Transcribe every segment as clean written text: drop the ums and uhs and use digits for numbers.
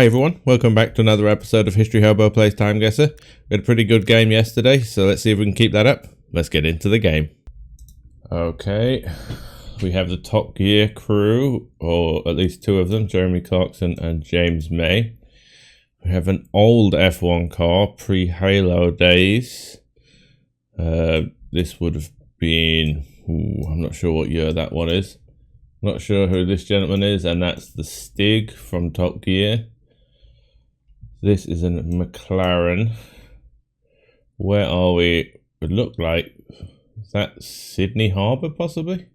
Hi everyone, welcome back to another episode of History Hobo Plays TimeGuessr. We had a pretty good game yesterday, so let's see if we can keep that up. Let's get into the game. Okay, we have the Top Gear crew, or at least two of them, Jeremy Clarkson and James May. We have an old F1 car, pre-Halo days. This would have been, I'm not sure what year that one is. Not sure who this gentleman is, and that's the Stig from Top Gear. This is a McLaren. Where are we? It looked like, is that Sydney Harbour possibly?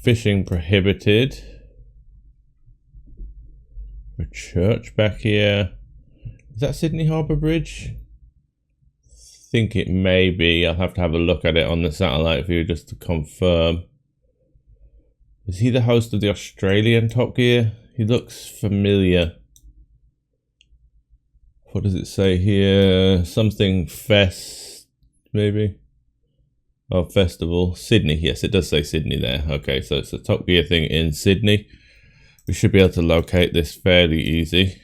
Fishing prohibited. A church back here. Is that Sydney Harbour Bridge? I think it may be. I'll have to have a look at it on the satellite view just to confirm. Is he the host of the Australian Top Gear? He looks familiar. What does it say here? Something fest, maybe? Oh, festival. Sydney. Yes, it does say Sydney there. Okay, so it's a Top Gear thing in Sydney. We should be able to locate this fairly easy.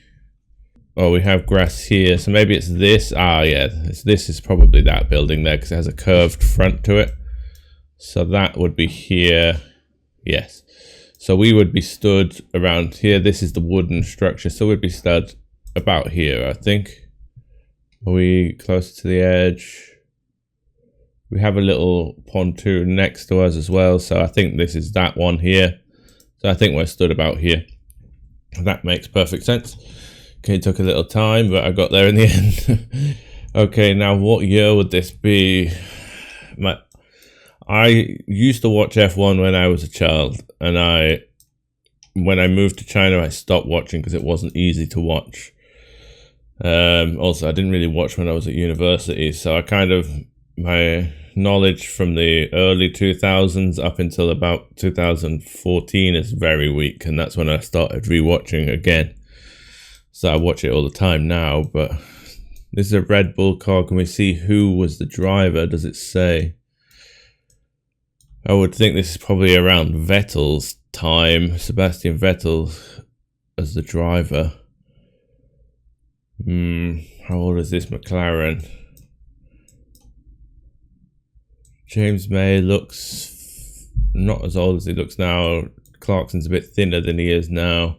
Oh, we have grass here. So maybe it's this. Ah, yeah. This is probably that building there because it has a curved front to it. So that would be here. Yes. So we would be stood around here. This is the wooden structure. So we'd be stood about here, I think. Are we close to the edge? We have a little pontoon next to us as well. So I think this is that one here. So I think we're stood about here. That makes perfect sense. Okay, it took a little time, but I got there in the end. Okay, now what year would this be? I used to watch F1 when I was a child, and when I moved to China, I stopped watching because it wasn't easy to watch. Also, I didn't really watch when I was at university, so my knowledge from the early 2000s up until about 2014 is very weak, and that's when I started rewatching again. So I watch it all the time now, but this is a Red Bull car. Can we see who was the driver? Does it say? I would think this is probably around Vettel's time. Sebastian Vettel as the driver. How old is this McLaren? James May looks not as old as he looks now. Clarkson's a bit thinner than he is now.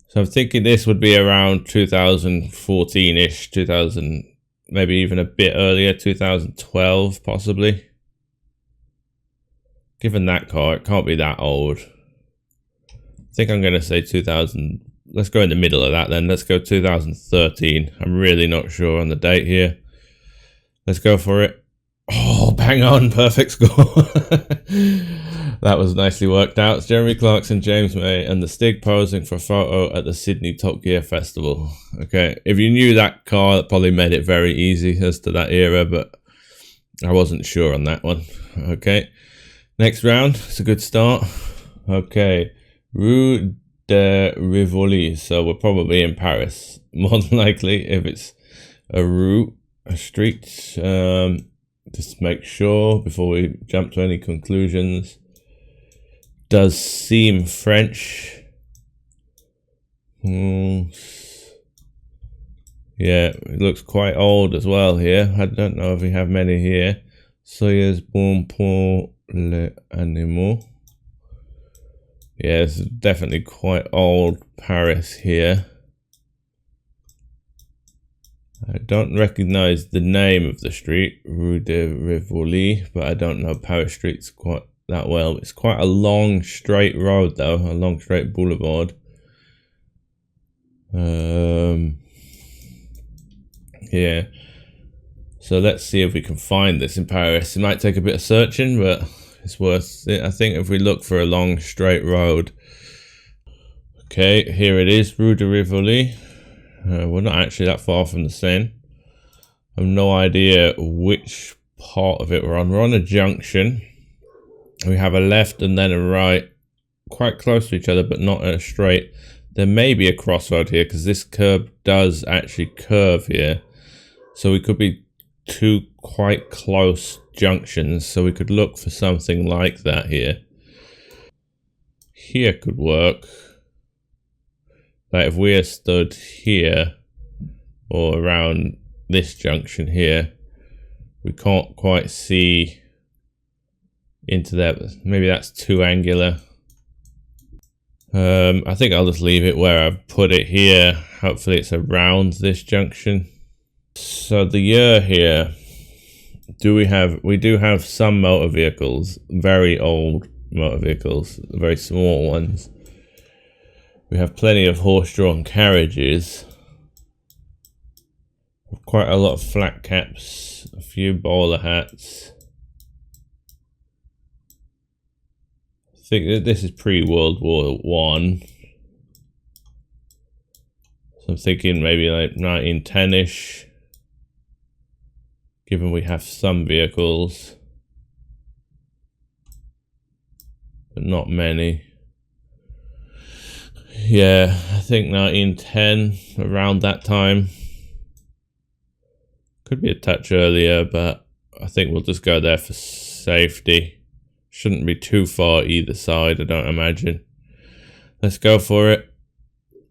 So I'm thinking this would be around 2014-ish, 2000, maybe even a bit earlier, 2012 possibly. Given that car, it can't be that old. I think I'm going to say 2000. Let's go in the middle of that then. Let's go 2013. I'm really not sure on the date here. Let's go for it. Oh, bang on. Perfect score. That was nicely worked out. It's Jeremy Clarkson, James May, and the Stig posing for a photo at the Sydney Top Gear Festival. Okay, if you knew that car, that probably made it very easy as to that era, but I wasn't sure on that one. Okay. Next round, it's a good start. Okay, Rue de Rivoli, so we're probably in Paris, more than likely, if it's a street. Just make sure before we jump to any conclusions. Does seem French. Yeah, it looks quite old as well here. I don't know if we have many here. Soyez bon pour les animaux. Yeah, it's definitely quite old Paris here. I don't recognize the name of the street, Rue de Rivoli, but I don't know Paris streets quite that well. It's quite a long straight road though, a long straight boulevard. Yeah. So let's see if we can find this in Paris. It might take a bit of searching, but it's worth it, I think, if we look for a long straight road. Okay, here it is, Rue de Rivoli. We're not actually that far from the Seine. I have no idea which part of it we're on. We're on a junction. We have a left and then a right, quite close to each other, but not a straight. There may be a crossroad here because this curb does actually curve here. So we could be two quite close junctions. So we could look for something like that here. Here could work. Like if we are stood here or around this junction here, we can't quite see into that. Maybe that's too angular. I think I'll just leave it where I've put it here. Hopefully it's around this junction. So the year here, we do have some motor vehicles, very old motor vehicles, very small ones. We have plenty of horse-drawn carriages, quite a lot of flat caps, a few bowler hats. I think that this is pre-World War One. So I'm thinking maybe like 1910-ish, given we have some vehicles, but not many. Yeah, I think 1910, around that time. Could be a touch earlier, but I think we'll just go there for safety. Shouldn't be too far either side, I don't imagine. Let's go for it.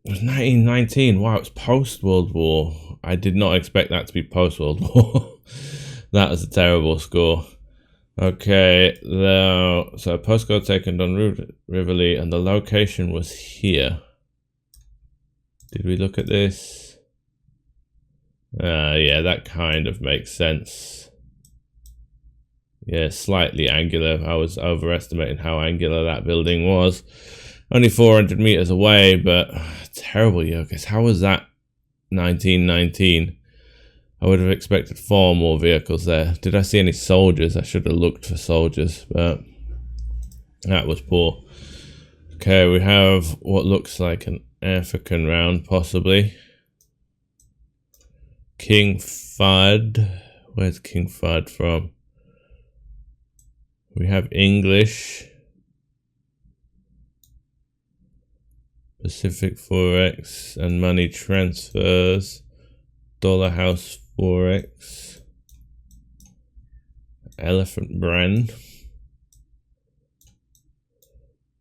It was 1919. Wow, it's post-World War. I did not expect that to be post-World War. That was a terrible score. Okay, so postcode taken on Rivoli, and the location was here. Did we look at this? Yeah, that kind of makes sense. Yeah, slightly angular. I was overestimating how angular that building was. Only 400 meters away, but terrible year. Because how was that 1919? I would have expected far more vehicles there. Did I see any soldiers? I should have looked for soldiers, but that was poor. Okay, we have what looks like an African round, possibly. King Fahd. Where's King Fahd from? We have English. Pacific Forex and money transfers. Dollar House Forex. Elephant brand.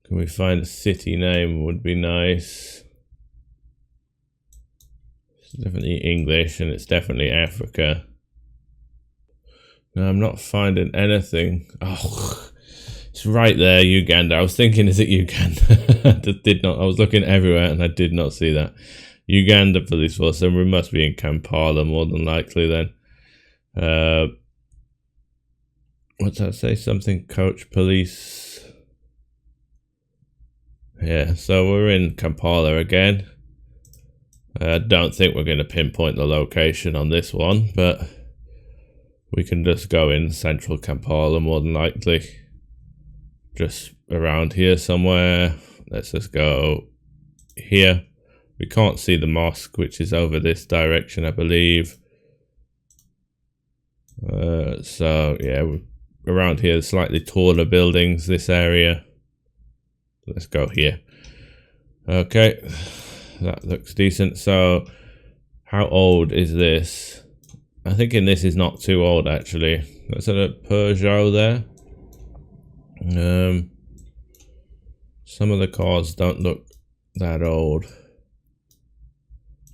Can we find a city name? Would be nice. It's definitely English and it's definitely Africa. No, I'm not finding anything. Oh, it's right there, Uganda. I was thinking, is it Uganda? I was looking everywhere and I did not see that. Uganda police force, and we must be in Kampala more than likely then. What's that say? Something coach police. Yeah, so we're in Kampala again. I don't think we're going to pinpoint the location on this one, but we can just go in central Kampala more than likely. Just around here somewhere. Let's just go here. We can't see the mosque, which is over this direction, I believe. So yeah, around here, slightly taller buildings, this area. Let's go here. Okay, that looks decent. So how old is this? I think this is not too old, actually. That's a Peugeot there. Some of the cars don't look that old.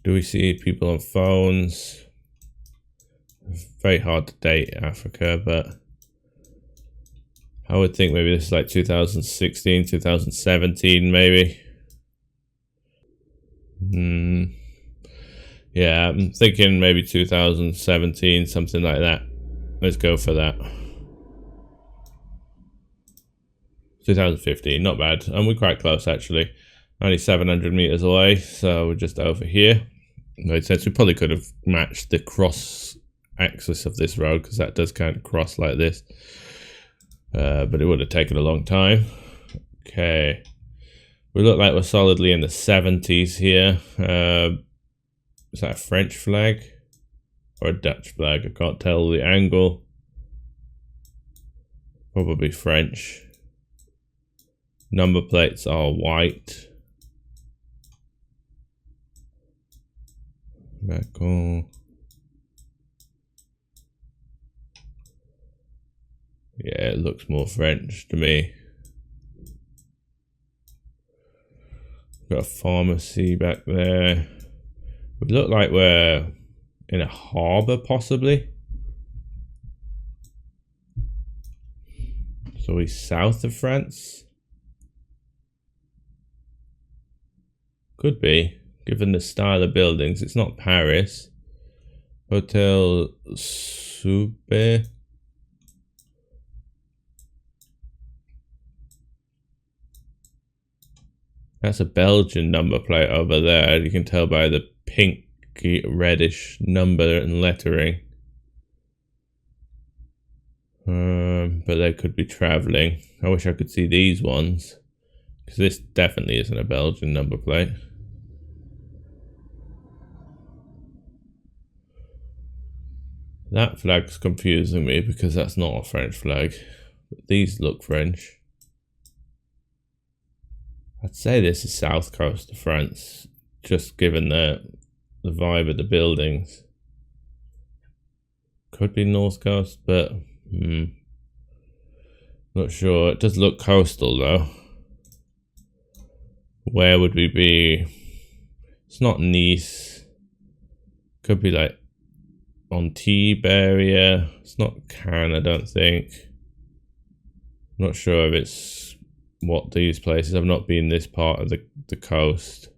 Do we see people on phones? Very hard to date Africa, but I would think maybe this is like 2016, 2017 maybe. Yeah, I'm thinking maybe 2017, something like that. Let's go for that. 2015, not bad. And we're quite close actually. Only 700 meters away, so we're just over here. Made sense. We probably could have matched the cross axis of this road because that does kind of cross like this. But it would have taken a long time. Okay. We look like we're solidly in the 70s here. Is that a French flag? Or a Dutch flag? I can't tell the angle. Probably French. Number plates are white. Back on. Yeah, it looks more French to me. Got a pharmacy back there. We look like we're in a harbour, possibly. So we're south of France? Could be, given the style of buildings. It's not Paris. Hotel Soube. That's a Belgian number plate over there. You can tell by the pinky reddish number and lettering. But they could be travelling. I wish I could see these ones, because this definitely isn't a Belgian number plate. That flag's confusing me because that's not a French flag. But these look French. I'd say this is south coast of France, just given the vibe of the buildings. Could be north coast, but not sure. It does look coastal though. Where would we be? It's not Nice. Could be like Antibes area. It's not Cannes, I don't think. Not sure if it's what these places. I've not been this part of the coast.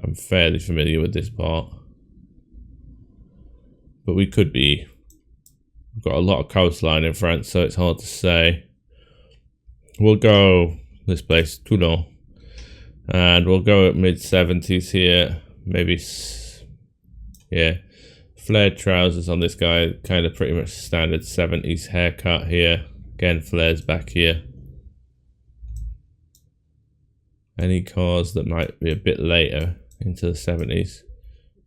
I'm fairly familiar with this part. But we could be. We've got a lot of coastline in France, so it's hard to say. We'll go this place, Toulon. And we'll go at mid-70s here. Maybe, yeah. Flared trousers on this guy. Kind of pretty much standard 70s haircut here. Again, flares back here. Any cars that might be a bit later into the 70s?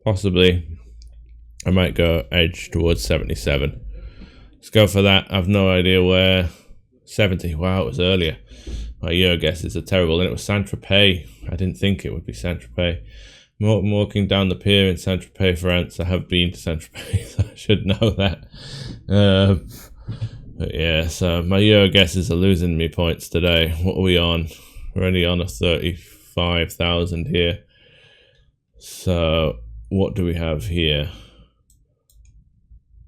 Possibly. I might go edge towards 77. Let's go for that. I've no idea where. 70. Wow, it was earlier. My year guesses are terrible. And it was Saint-Tropez. I didn't think it would be Saint-Tropez. I'm walking down the pier in Saint-Tropez, France. I have been to Saint-Tropez, so I should know that. But yeah, so my Euro guesses are losing me points today. What are we on? We're only on a 35,000 here. So what do we have here?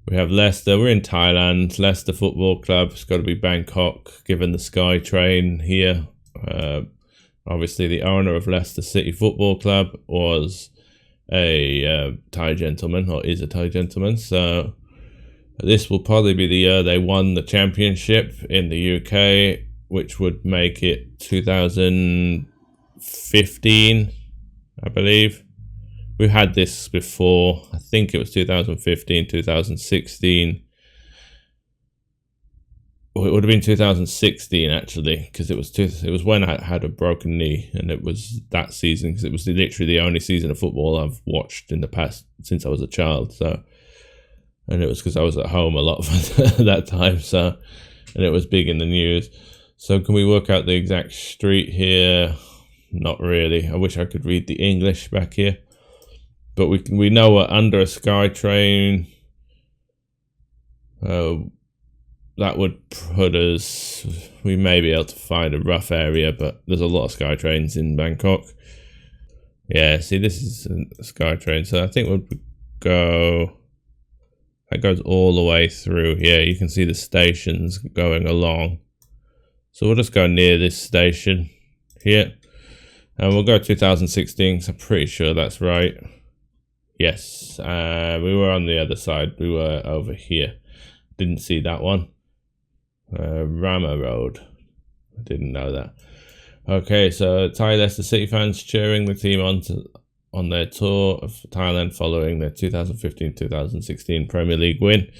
We have Leicester. We're in Thailand. Leicester Football Club. It's got to be Bangkok, given the Sky Train here. Obviously, the owner of Leicester City Football Club was a Thai gentleman, or is a Thai gentleman. So this will probably be the year they won the championship in the UK, which would make it 2015, I believe. We've had this before. I think it was 2015, 2016. Well, it would have been 2016 actually, because it was when I had a broken knee, and it was that season, because it was literally the only season of football I've watched in the past since I was a child. So, and it was because I was at home a lot for that time. So, and it was big in the news. So, can we work out the exact street here? Not really. I wish I could read the English back here. But we know we're under a Sky Train. That would put us. We may be able to find a rough area, but there's a lot of Sky Trains in Bangkok. Yeah, see, this is a Sky Train, so I think we'll go. That goes all the way through here. You can see the stations going along. So we'll just go near this station here, and we'll go 2016. So I'm pretty sure that's right. Yes, we were on the other side. We were over here. Didn't see that one. Rama Road. I didn't know that. Okay, so Thai Leicester City fans cheering the team on their tour of Thailand following their 2015-2016 Premier League win.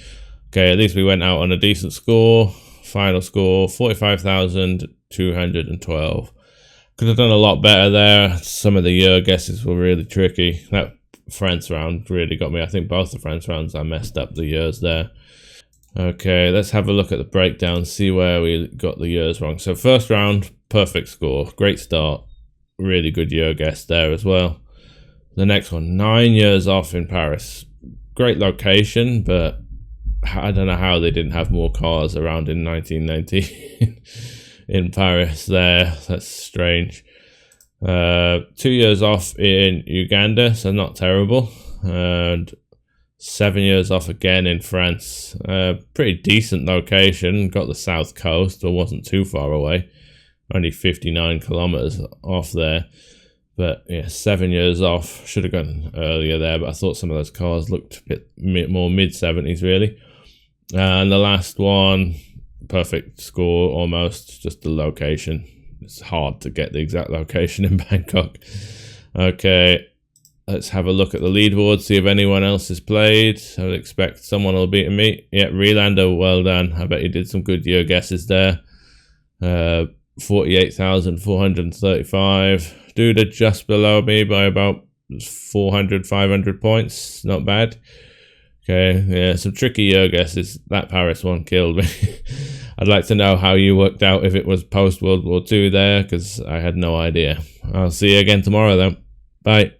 Okay, at least we went out on a decent score. Final score, 45,212. Could have done a lot better there. Some of the year guesses were really tricky. That France round really got me. I think both the France rounds I messed up the years there. Okay, let's have a look at the breakdown, see where we got the years wrong. So first round, perfect score, great start, really good year guess there as well. The next one, 9 years off in Paris. Great location, but I don't know how they didn't have more cars around in 1990 in Paris there. That's strange. 2 years off in Uganda, so not terrible. And 7 years off again in France. Pretty decent location. Got the south coast, but wasn't too far away. Only 59 kilometers off there. But yeah, 7 years off. Should have gone earlier there, but I thought some of those cars looked a bit more mid-70s, really. And the last one, perfect score almost, just the location. It's hard to get the exact location in Bangkok. Okay, let's have a look at the leaderboard, see if anyone else has played. I would expect someone will beat me. Yeah, Relander, well done. I bet you did some good year guesses there. 48,435. Duda just below me by about 400, 500 points. Not bad. Okay, yeah, some tricky year guesses. That Paris one killed me. I'd like to know how you worked out if it was post World War II there, because I had no idea. I'll see you again tomorrow, though. Bye.